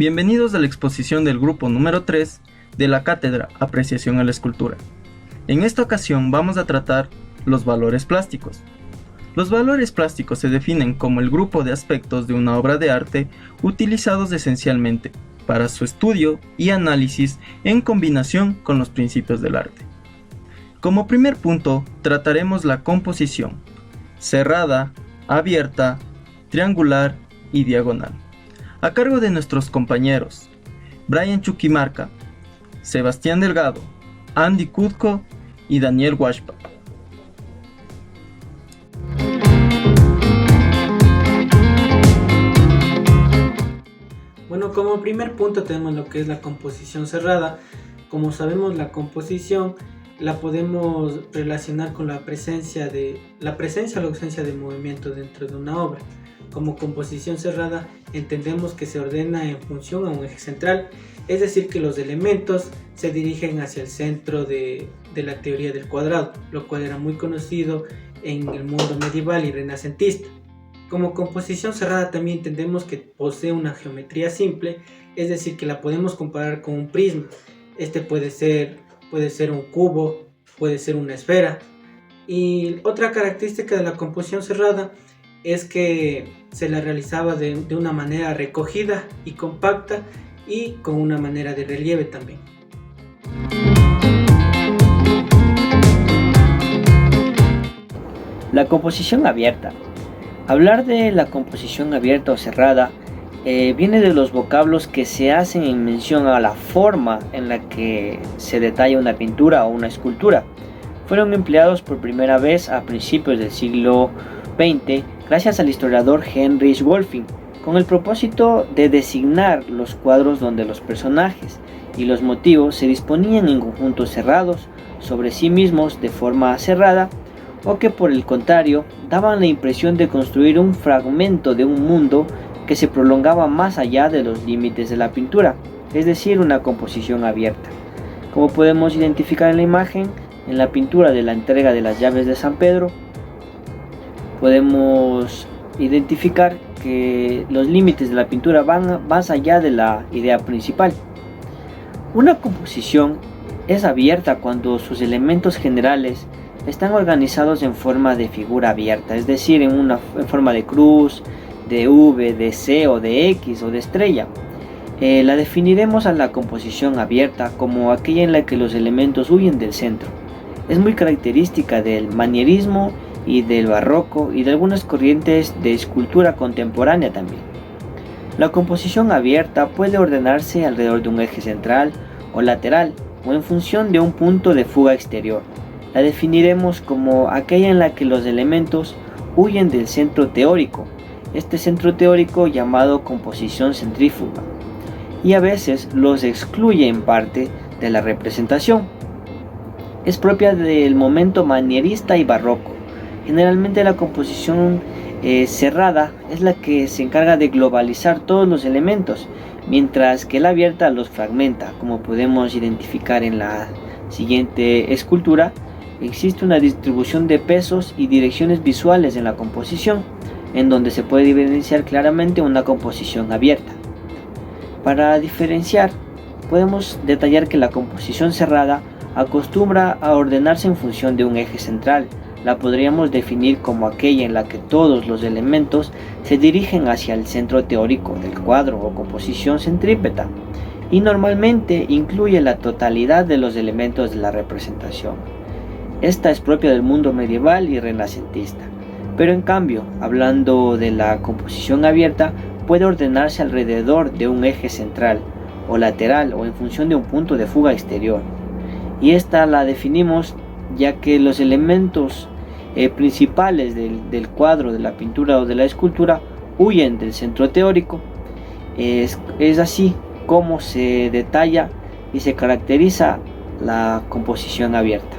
Bienvenidos a la exposición del grupo número 3 de la cátedra Apreciación a la Escultura. En esta ocasión vamos a tratar los valores plásticos. Los valores plásticos se definen como el grupo de aspectos de una obra de arte utilizados esencialmente para su estudio y análisis en combinación con los principios del arte. Como primer punto trataremos la composición, cerrada, abierta, triangular y diagonal, a cargo de nuestros compañeros Brian Chuquimarca, Sebastián Delgado, Andy Cudco y Daniel Washpa. Bueno, como primer punto tenemos lo que es la composición cerrada. Como sabemos, la composición la podemos relacionar con la presencia o la ausencia de movimiento dentro de una obra. Como composición cerrada entendemos que se ordena en función a un eje central, es decir, que los elementos se dirigen hacia el centro de la teoría del cuadrado, lo cual era muy conocido en el mundo medieval y renacentista. Como composición cerrada también entendemos que posee una geometría simple, es decir, que la podemos comparar con un prisma. Este puede ser un cubo, puede ser una esfera. Y otra característica de la composición cerrada es que se la realizaba de una manera recogida y compacta y con una manera de relieve también. La composición abierta. Hablar de la composición abierta o cerrada viene de los vocablos que se hacen en mención a la forma en la que se detalla una pintura o una escultura. Fueron empleados por primera vez a principios del siglo XX gracias al historiador Heinrich Wolffing, con el propósito de designar los cuadros donde los personajes y los motivos se disponían en conjuntos cerrados sobre sí mismos de forma cerrada, o que por el contrario daban la impresión de construir un fragmento de un mundo que se prolongaba más allá de los límites de la pintura, es decir, una composición abierta. Como podemos identificar en la imagen, en la pintura de la entrega de las llaves de San Pedro, podemos identificar que los límites de la pintura van más allá de la idea principal. Una composición es abierta cuando sus elementos generales están organizados en forma de figura abierta, es decir, en forma de cruz, de V, de C o de X o de estrella. La definiremos a la composición abierta como aquella en la que los elementos huyen del centro. Es muy característica del manierismo y del barroco y de algunas corrientes de escultura contemporánea también. La composición abierta puede ordenarse alrededor de un eje central o lateral o en función de un punto de fuga exterior. La definiremos como aquella en la que los elementos huyen del centro teórico, este centro teórico llamado composición centrífuga, y a veces los excluye en parte de la representación. Es propia del momento manierista y barroco. Generalmente la composición cerrada es la que se encarga de globalizar todos los elementos, mientras que la abierta los fragmenta. Como podemos identificar en la siguiente escultura, existe una distribución de pesos y direcciones visuales en la composición, en donde se puede evidenciar claramente una composición abierta. Para diferenciar, podemos detallar que la composición cerrada acostumbra a ordenarse en función de un eje central. La podríamos definir como aquella en la que todos los elementos se dirigen hacia el centro teórico del cuadro o composición centrípeta, y normalmente incluye la totalidad de los elementos de la representación. Esta es propia del mundo medieval y renacentista, pero en cambio, hablando de la composición abierta, puede ordenarse alrededor de un eje central o lateral o en función de un punto de fuga exterior. Y esta la definimos ya que los elementos principales del cuadro, de la pintura o de la escultura huyen del centro teórico. Es así como se detalla y se caracteriza la composición abierta.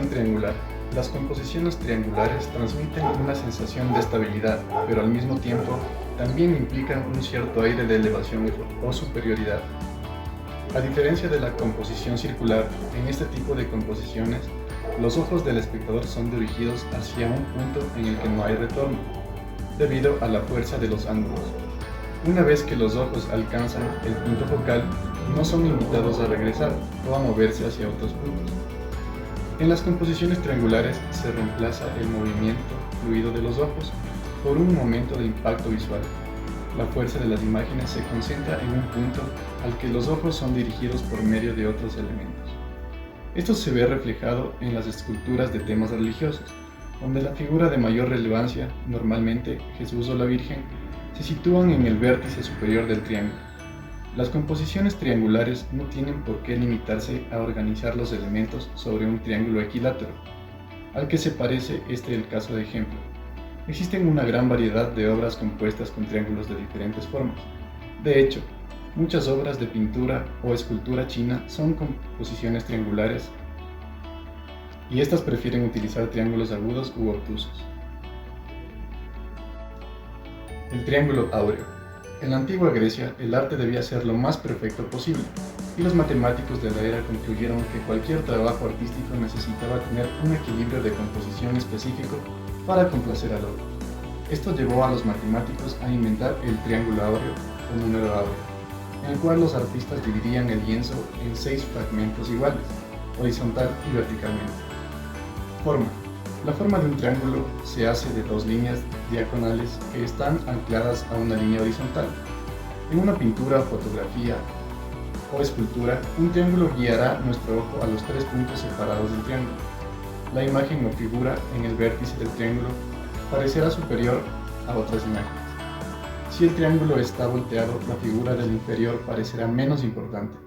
Triangular. Las composiciones triangulares transmiten una sensación de estabilidad, pero al mismo tiempo también implican un cierto aire de elevación o superioridad. A diferencia de la composición circular, en este tipo de composiciones, los ojos del espectador son dirigidos hacia un punto en el que no hay retorno. debido a la fuerza de los ángulos. Una vez que los ojos alcanzan el punto focal, no son invitados a regresar o a moverse hacia otros puntos. En las composiciones triangulares se reemplaza el movimiento fluido de los ojos por un momento de impacto visual. La fuerza de las imágenes se concentra en un punto al que los ojos son dirigidos por medio de otros elementos. Esto se ve reflejado en las esculturas de temas religiosos, donde la figura de mayor relevancia, normalmente Jesús o la Virgen, se sitúan en el vértice superior del triángulo. Las composiciones triangulares no tienen por qué limitarse a organizar los elementos sobre un triángulo equilátero, al que se parece el caso de ejemplo. Existen una gran variedad de obras compuestas con triángulos de diferentes formas. De hecho, muchas obras de pintura o escultura china son composiciones triangulares y estas prefieren utilizar triángulos agudos u obtusos. El triángulo áureo. En la antigua Grecia, el arte debía ser lo más perfecto posible, y los matemáticos de la era concluyeron que cualquier trabajo artístico necesitaba tener un equilibrio de composición específico para complacer al otro. Esto llevó a los matemáticos a inventar el triángulo áureo o número áureo, en el cual los artistas dividían el lienzo en 6 fragmentos iguales, horizontal y verticalmente. Forma. La forma de un triángulo se hace de 2 líneas diagonales que están ancladas a una línea horizontal. En una pintura, fotografía o escultura, un triángulo guiará nuestro ojo a los 3 puntos separados del triángulo. La imagen o figura en el vértice del triángulo parecerá superior a otras imágenes. Si el triángulo está volteado, la figura del inferior parecerá menos importante.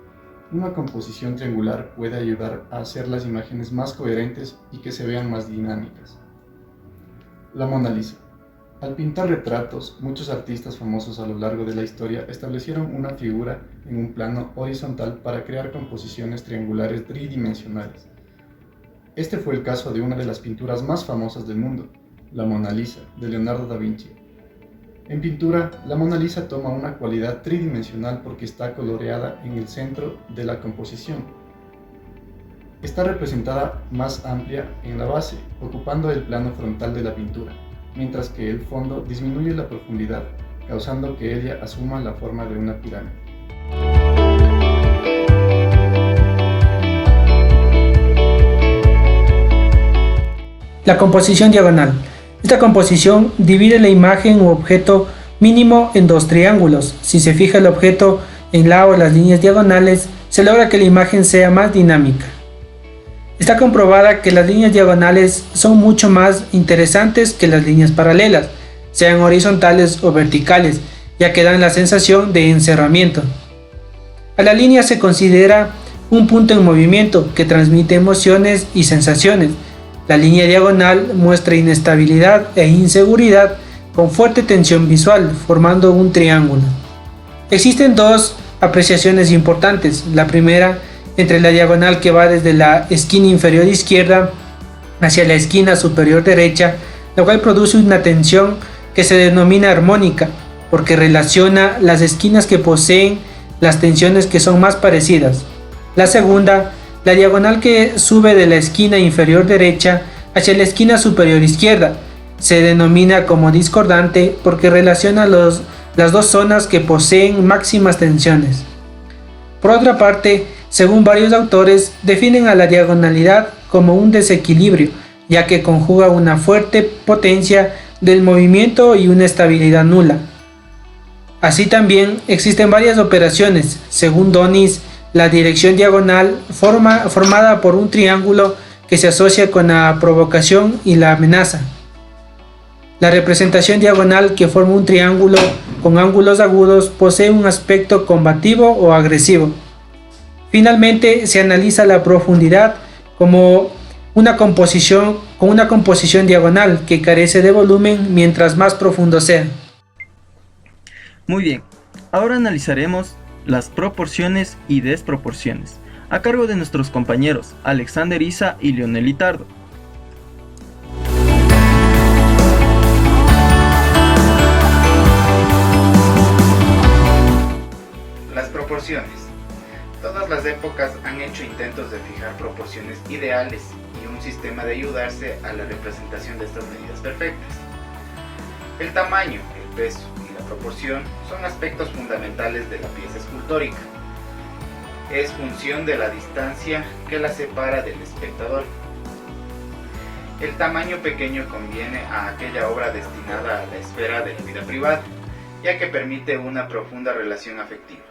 Una composición triangular puede ayudar a hacer las imágenes más coherentes y que se vean más dinámicas. La Mona Lisa. Al pintar retratos, muchos artistas famosos a lo largo de la historia establecieron una figura en un plano horizontal para crear composiciones triangulares tridimensionales. Este fue el caso de una de las pinturas más famosas del mundo, la Mona Lisa, de Leonardo da Vinci. En pintura, la Mona Lisa toma una cualidad tridimensional porque está coloreada en el centro de la composición. Está representada más amplia en la base, ocupando el plano frontal de la pintura, mientras que el fondo disminuye la profundidad, causando que ella asuma la forma de una pirámide. La composición diagonal. Esta composición divide la imagen u objeto mínimo en 2 triángulos. Si se fija el objeto en la o las líneas diagonales, se logra que la imagen sea más dinámica. Está comprobada que las líneas diagonales son mucho más interesantes que las líneas paralelas, sean horizontales o verticales, ya que dan la sensación de encerramiento. A la línea se considera un punto en movimiento que transmite emociones y sensaciones. La línea diagonal muestra inestabilidad e inseguridad con fuerte tensión visual, formando un triángulo. Existen 2 apreciaciones importantes. La primera, entre la diagonal que va desde la esquina inferior izquierda hacia la esquina superior derecha, la cual produce una tensión que se denomina armónica, porque relaciona las esquinas que poseen las tensiones que son más parecidas. La segunda, la diagonal que sube de la esquina inferior derecha hacia la esquina superior izquierda, se denomina como discordante porque relaciona las 2 zonas que poseen máximas tensiones. Por otra parte, según varios autores, definen a la diagonalidad como un desequilibrio, ya que conjuga una fuerte potencia del movimiento y una estabilidad nula. Así también existen varias operaciones. Según Donis, la dirección diagonal formada por un triángulo que se asocia con la provocación y la amenaza. La representación diagonal que forma un triángulo con ángulos agudos posee un aspecto combativo o agresivo. Finalmente, se analiza la profundidad como una composición diagonal que carece de volumen mientras más profundo sea. Muy bien, ahora analizaremos las proporciones y desproporciones, a cargo de nuestros compañeros Alexander Isa y Leonel Litardo. Las proporciones. Todas las épocas han hecho intentos de fijar proporciones ideales y un sistema de ayudarse a la representación de estas medidas perfectas. El tamaño, el peso y la proporción son aspectos fundamentales de la pieza escultórica. Es función de la distancia que la separa del espectador. El tamaño pequeño conviene a aquella obra destinada a la esfera de la vida privada, ya que permite una profunda relación afectiva.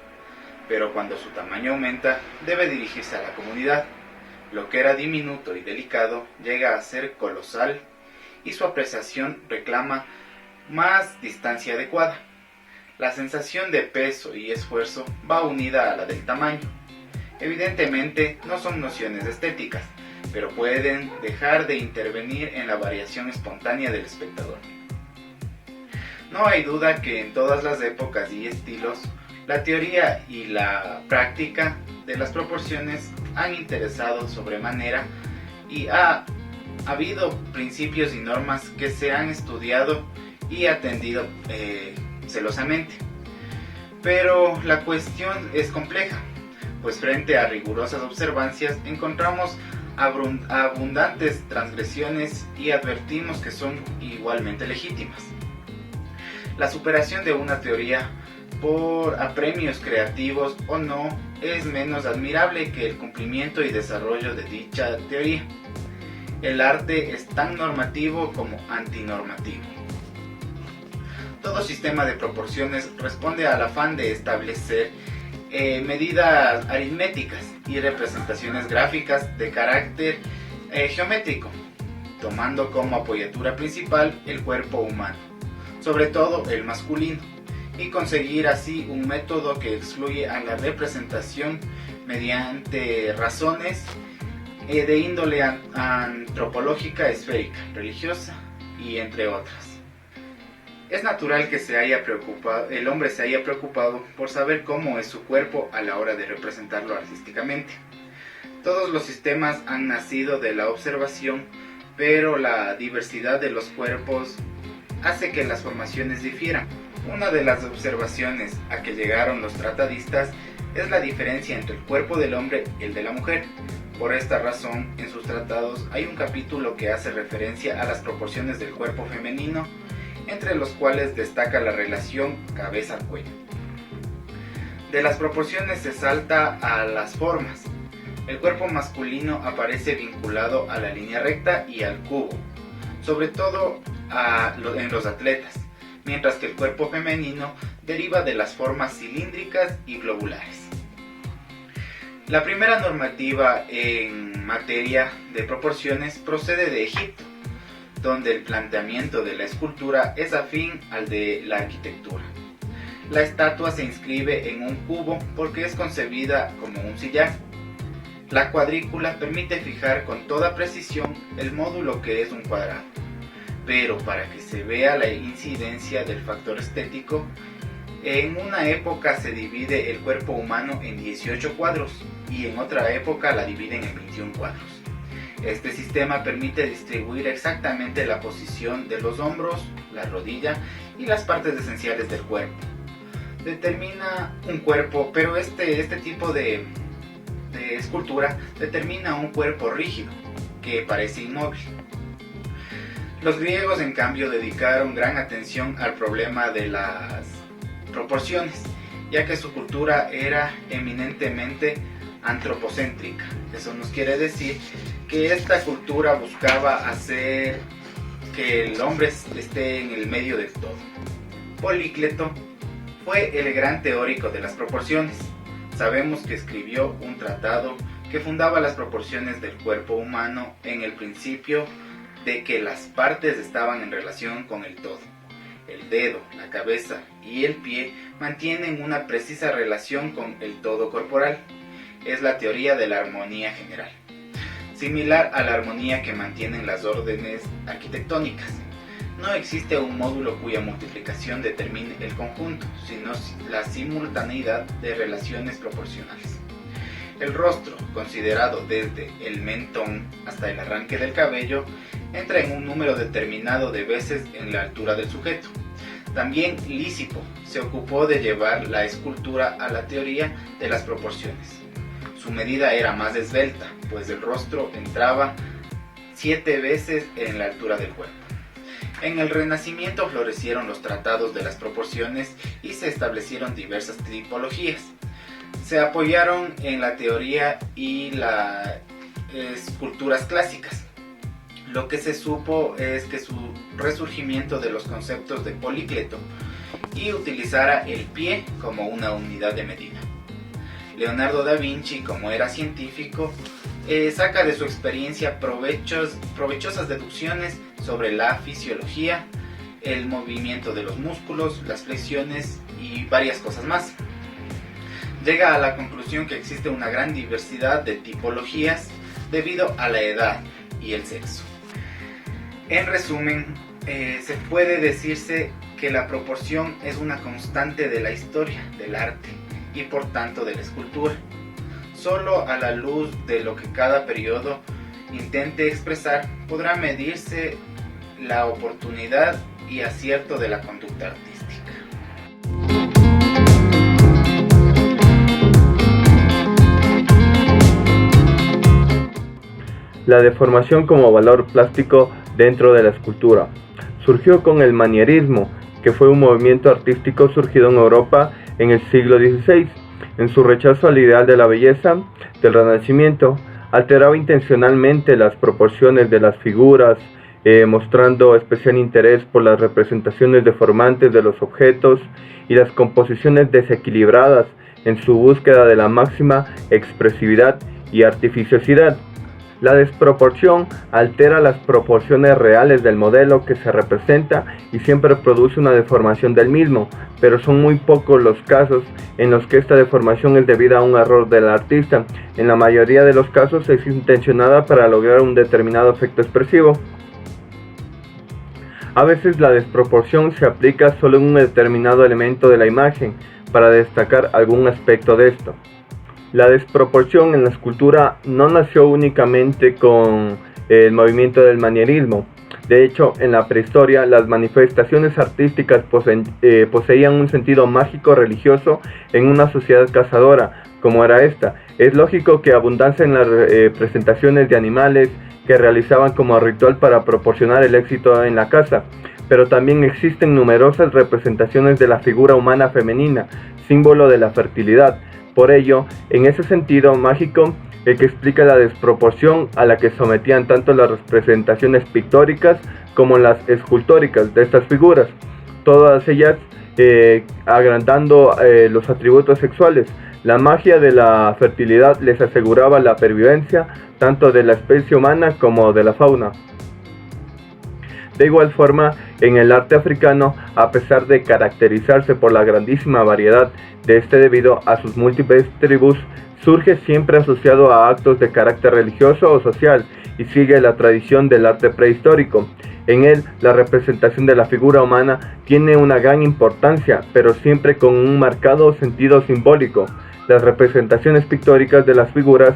Pero cuando su tamaño aumenta, debe dirigirse a la comunidad. Lo que era diminuto y delicado llega a ser colosal y su apreciación reclama más distancia adecuada. La sensación de peso y esfuerzo va unida a la del tamaño. Evidentemente no son nociones estéticas, pero pueden dejar de intervenir en la variación espontánea del espectador. No hay duda que en todas las épocas y estilos, la teoría y la práctica de las proporciones han interesado sobremanera y ha habido principios y normas que se han estudiado y atendido celosamente. Pero la cuestión es compleja, pues frente a rigurosas observancias encontramos abundantes transgresiones y advertimos que son igualmente legítimas. La superación de una teoría por apremios creativos o no es menos admirable que el cumplimiento y desarrollo de dicha teoría. El arte es tan normativo como antinormativo. Todo sistema de proporciones responde al afán de establecer medidas aritméticas y representaciones gráficas de carácter geométrico, tomando como apoyatura principal el cuerpo humano, sobre todo el masculino, y conseguir así un método que excluye a la representación mediante razones de índole antropológica, esférica, religiosa y entre otras. Es natural que el hombre se haya preocupado por saber cómo es su cuerpo a la hora de representarlo artísticamente. Todos los sistemas han nacido de la observación, pero la diversidad de los cuerpos hace que las formaciones difieran. Una de las observaciones a que llegaron los tratadistas es la diferencia entre el cuerpo del hombre y el de la mujer. Por esta razón, en sus tratados hay un capítulo que hace referencia a las proporciones del cuerpo femenino, entre los cuales destaca la relación cabeza-cuello. De las proporciones se salta a las formas. El cuerpo masculino aparece vinculado a la línea recta y al cubo, sobre todo en los atletas, mientras que el cuerpo femenino deriva de las formas cilíndricas y globulares. La primera normativa en materia de proporciones procede de Egipto, donde el planteamiento de la escultura es afín al de la arquitectura. La estatua se inscribe en un cubo porque es concebida como un sillar. La cuadrícula permite fijar con toda precisión el módulo que es un cuadrado, pero para que se vea la incidencia del factor estético, en una época se divide el cuerpo humano en 18 cuadros y en otra época la dividen en 21 cuadros. Este sistema permite distribuir exactamente la posición de los hombros, la rodilla y las partes esenciales del cuerpo. Determina un cuerpo, pero este tipo de escultura determina un cuerpo rígido, que parece inmóvil. Los griegos, en cambio, dedicaron gran atención al problema de las proporciones, ya que su cultura era eminentemente antropocéntrica. Eso nos quiere decir que esta cultura buscaba hacer que el hombre esté en el medio del todo. Polícleto fue el gran teórico de las proporciones. Sabemos que escribió un tratado que fundaba las proporciones del cuerpo humano en el principio de que las partes estaban en relación con el todo. El dedo, la cabeza y el pie mantienen una precisa relación con el todo corporal. Es la teoría de la armonía general, similar a la armonía que mantienen las órdenes arquitectónicas. No existe un módulo cuya multiplicación determine el conjunto, sino la simultaneidad de relaciones proporcionales. El rostro, considerado desde el mentón hasta el arranque del cabello, entra en un número determinado de veces en la altura del sujeto. También Lísipo se ocupó de llevar la escultura a la teoría de las proporciones. Su medida era más esbelta, pues el rostro entraba 7 veces en la altura del cuerpo. En el Renacimiento florecieron los tratados de las proporciones y se establecieron diversas tipologías. Se apoyaron en la teoría y las esculturas clásicas. Lo que se supo es que su resurgimiento de los conceptos de Polícleto y utilizara el pie como una unidad de medida. Leonardo da Vinci, como era científico, saca de su experiencia provechosas deducciones sobre la fisiología, el movimiento de los músculos, las flexiones y varias cosas más. Llega a la conclusión que existe una gran diversidad de tipologías debido a la edad y el sexo. En resumen, se puede decirse que la proporción es una constante de la historia del arte y por tanto de la escultura. Solo a la luz de lo que cada periodo intente expresar podrá medirse la oportunidad y acierto de la conducta artística. La deformación como valor plástico dentro de la escultura. Surgió con el manierismo, que fue un movimiento artístico surgido en Europa en el siglo XVI. En su rechazo al ideal de la belleza del Renacimiento, alteraba intencionalmente las proporciones de las figuras, mostrando especial interés por las representaciones deformantes de los objetos y las composiciones desequilibradas en su búsqueda de la máxima expresividad y artificiosidad. La desproporción altera las proporciones reales del modelo que se representa y siempre produce una deformación del mismo, pero son muy pocos los casos en los que esta deformación es debida a un error del artista. En la mayoría de los casos es intencionada para lograr un determinado efecto expresivo. A veces la desproporción se aplica solo en un determinado elemento de la imagen para destacar algún aspecto de esto. La desproporción en la escultura no nació únicamente con el movimiento del manierismo. De hecho, en la prehistoria, las manifestaciones artísticas poseían un sentido mágico religioso en una sociedad cazadora, como era esta. Es lógico que abundasen las representaciones de animales que realizaban como ritual para proporcionar el éxito en la caza, pero también existen numerosas representaciones de la figura humana femenina, símbolo de la fertilidad. Por ello, en ese sentido mágico, el que explica la desproporción a la que sometían tanto las representaciones pictóricas como las escultóricas de estas figuras, todas ellas agrandando los atributos sexuales. La magia de la fertilidad les aseguraba la pervivencia tanto de la especie humana como de la fauna. De igual forma, en el arte africano, a pesar de caracterizarse por la grandísima variedad de este debido a sus múltiples tribus, surge siempre asociado a actos de carácter religioso o social y sigue la tradición del arte prehistórico. En él, la representación de la figura humana tiene una gran importancia, pero siempre con un marcado sentido simbólico. Las representaciones pictóricas de las figuras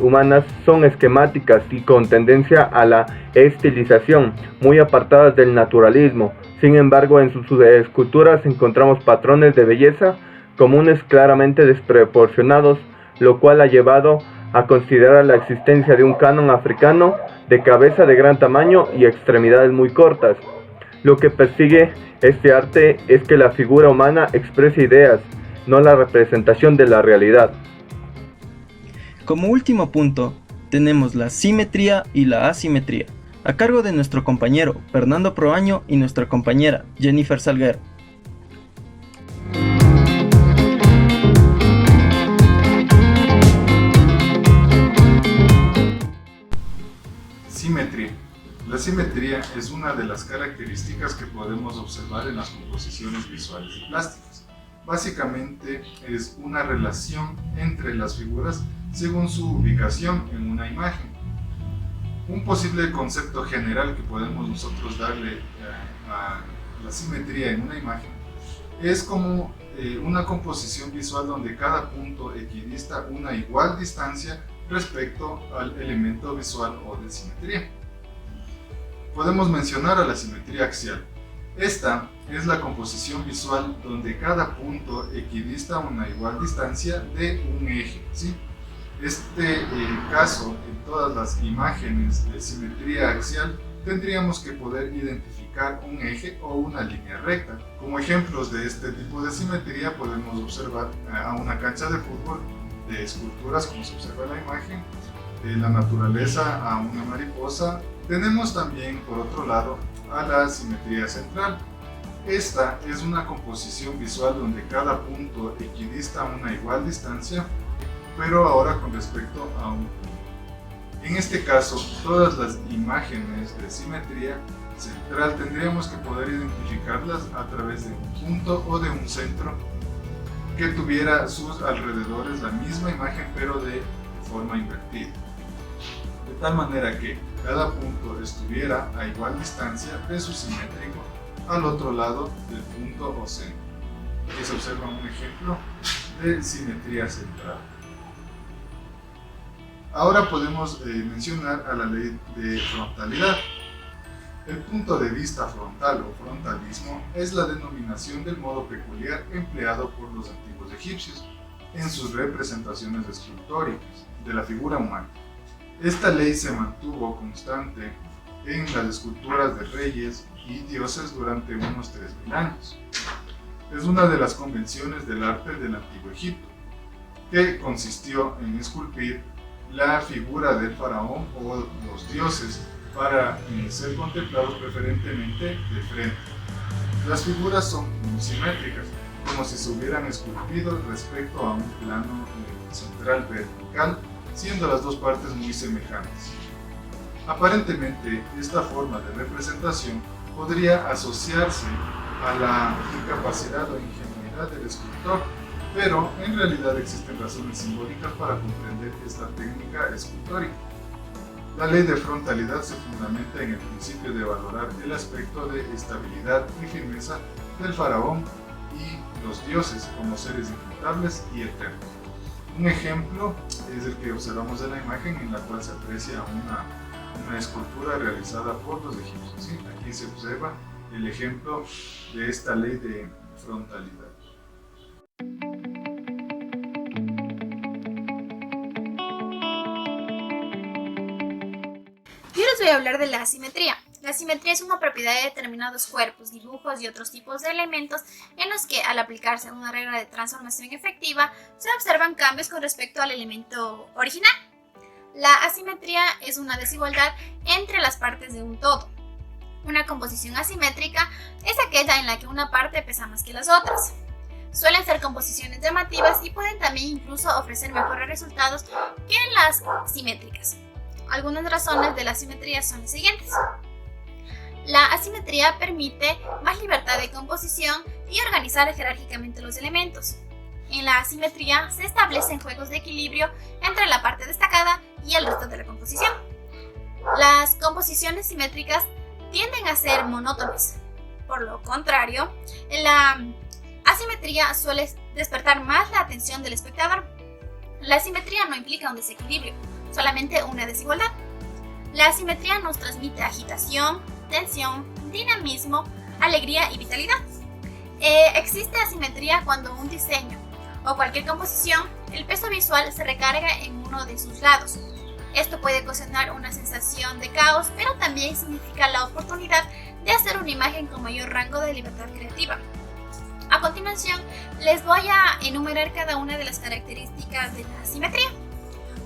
humanas son esquemáticas y con tendencia a la estilización, muy apartadas del naturalismo. Sin embargo, en sus esculturas encontramos patrones de belleza comunes claramente desproporcionados, lo cual ha llevado a considerar la existencia de un canon africano de cabeza de gran tamaño y extremidades muy cortas. Lo que persigue este arte es que la figura humana exprese ideas, no la representación de la realidad. Como último punto, tenemos la simetría y la asimetría, a cargo de nuestro compañero Fernando Proaño y nuestra compañera Jennifer Salguero. Simetría. La simetría es una de las características que podemos observar en las composiciones visuales y plásticas. Básicamente es una relación entre las figuras según su ubicación en una imagen. Un posible concepto general que podemos nosotros darle a la simetría en una imagen es como una composición visual donde cada punto equidista una igual distancia respecto al elemento visual o de simetría. Podemos mencionar a la simetría axial. Esta es la composición visual donde cada punto equidista una igual distancia de un eje, ¿sí? Este caso en todas las imágenes de simetría axial tendríamos que poder identificar un eje o una línea recta. Como ejemplos de este tipo de simetría podemos observar a una cancha de fútbol de esculturas, como se observa en la imagen, de la naturaleza a una mariposa. Tenemos también, por otro lado, a la simetría central. Esta es una composición visual donde cada punto equidista a una igual distancia, pero ahora con respecto a un punto. En este caso, todas las imágenes de simetría central tendríamos que poder identificarlas a través de un punto o de un centro que tuviera sus alrededores la misma imagen pero de forma invertida. De tal manera que cada punto estuviera a igual distancia de su simétrico al otro lado del punto o centro. Aquí se observa un ejemplo de simetría central. Ahora podemos mencionar a la ley de frontalidad. El punto de vista frontal o frontalismo es la denominación del modo peculiar empleado por los antiguos egipcios en sus representaciones escultóricas de la figura humana. Esta ley se mantuvo constante en las esculturas de reyes y dioses durante unos 3000 años. Es una de las convenciones del arte del Antiguo Egipto, que consistió en esculpir la figura del faraón o los dioses para ser contemplados preferentemente de frente. Las figuras son muy simétricas, como si se hubieran esculpido respecto a un plano central vertical, siendo las dos partes muy semejantes. Aparentemente, esta forma de representación podría asociarse a la incapacidad o ingenuidad del escultor, pero en realidad existen razones simbólicas para comprender esta técnica escultórica. La ley de frontalidad se fundamenta en el principio de valorar el aspecto de estabilidad y firmeza del faraón y los dioses como seres inmutables y eternos. Un ejemplo es el que observamos en la imagen, en la cual se aprecia una escultura realizada por los egipcios. ¿Sí? Aquí se observa el ejemplo de esta ley de frontalidad. Yo les voy a hablar de la asimetría. La asimetría es una propiedad de determinados cuerpos, dibujos y otros tipos de elementos en los que, al aplicarse una regla de transformación efectiva, se observan cambios con respecto al elemento original. La asimetría es una desigualdad entre las partes de un todo. Una composición asimétrica es aquella en la que una parte pesa más que las otras. Suelen ser composiciones llamativas y pueden también incluso ofrecer mejores resultados que las simétricas. Algunas razones de la asimetría son las siguientes. La asimetría permite más libertad de composición y organizar jerárquicamente los elementos. En la asimetría se establecen juegos de equilibrio entre la parte destacada y el resto de la composición. Las composiciones simétricas tienden a ser monótonas. Por lo contrario, la asimetría suele despertar más la atención del espectador. La asimetría no implica un desequilibrio, solamente una desigualdad. La asimetría nos transmite agitación, tensión, dinamismo, alegría y vitalidad. Existe asimetría cuando un diseño o cualquier composición, el peso visual se recarga en uno de sus lados. Esto puede ocasionar una sensación de caos, pero también significa la oportunidad de hacer una imagen con mayor rango de libertad creativa. A continuación, les voy a enumerar cada una de las características de la asimetría.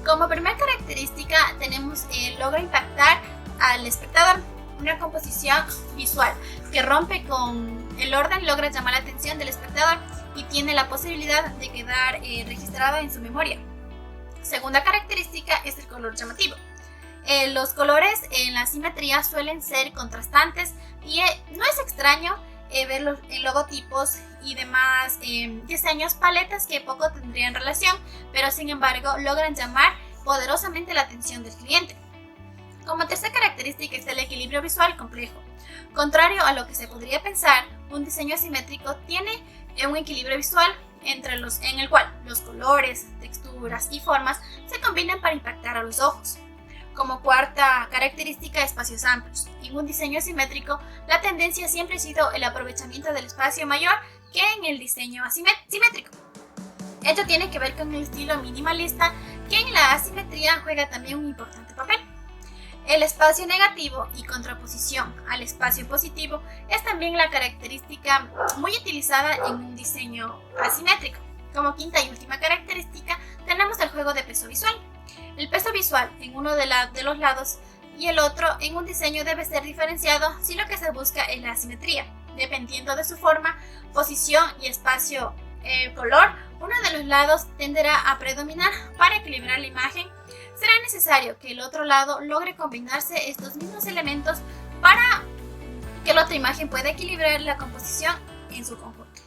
Como primera característica tenemos logra impactar al espectador. Una composición visual que rompe con el orden logra llamar la atención del espectador y tiene la posibilidad de quedar registrada en su memoria. Segunda característica es el color llamativo. Los colores en la asimetría suelen ser contrastantes y no es extraño ver en logotipos y demás diseños paletas que poco tendrían relación, pero sin embargo logran llamar poderosamente la atención del cliente. Como tercera característica está el equilibrio visual complejo. Contrario a lo que se podría pensar, un diseño asimétrico tiene un equilibrio visual en el cual los colores, texturas y formas se combinan para impactar a los ojos. Como cuarta característica, espacios amplios. En un diseño asimétrico, la tendencia siempre ha sido el aprovechamiento del espacio mayor que en el diseño simétrico. Esto tiene que ver con el estilo minimalista, que en la asimetría juega también un importante papel. El espacio negativo y contraposición al espacio positivo es también la característica muy utilizada en un diseño asimétrico. Como quinta y última característica tenemos el juego de peso visual. El peso visual en uno de los lados y el otro en un diseño debe ser diferenciado si lo que se busca es la asimetría. Dependiendo de su forma, posición y espacio color, uno de los lados tenderá a predominar. Para equilibrar la imagen, será necesario que el otro lado logre combinarse estos mismos elementos para que la otra imagen pueda equilibrar la composición en su conjunto.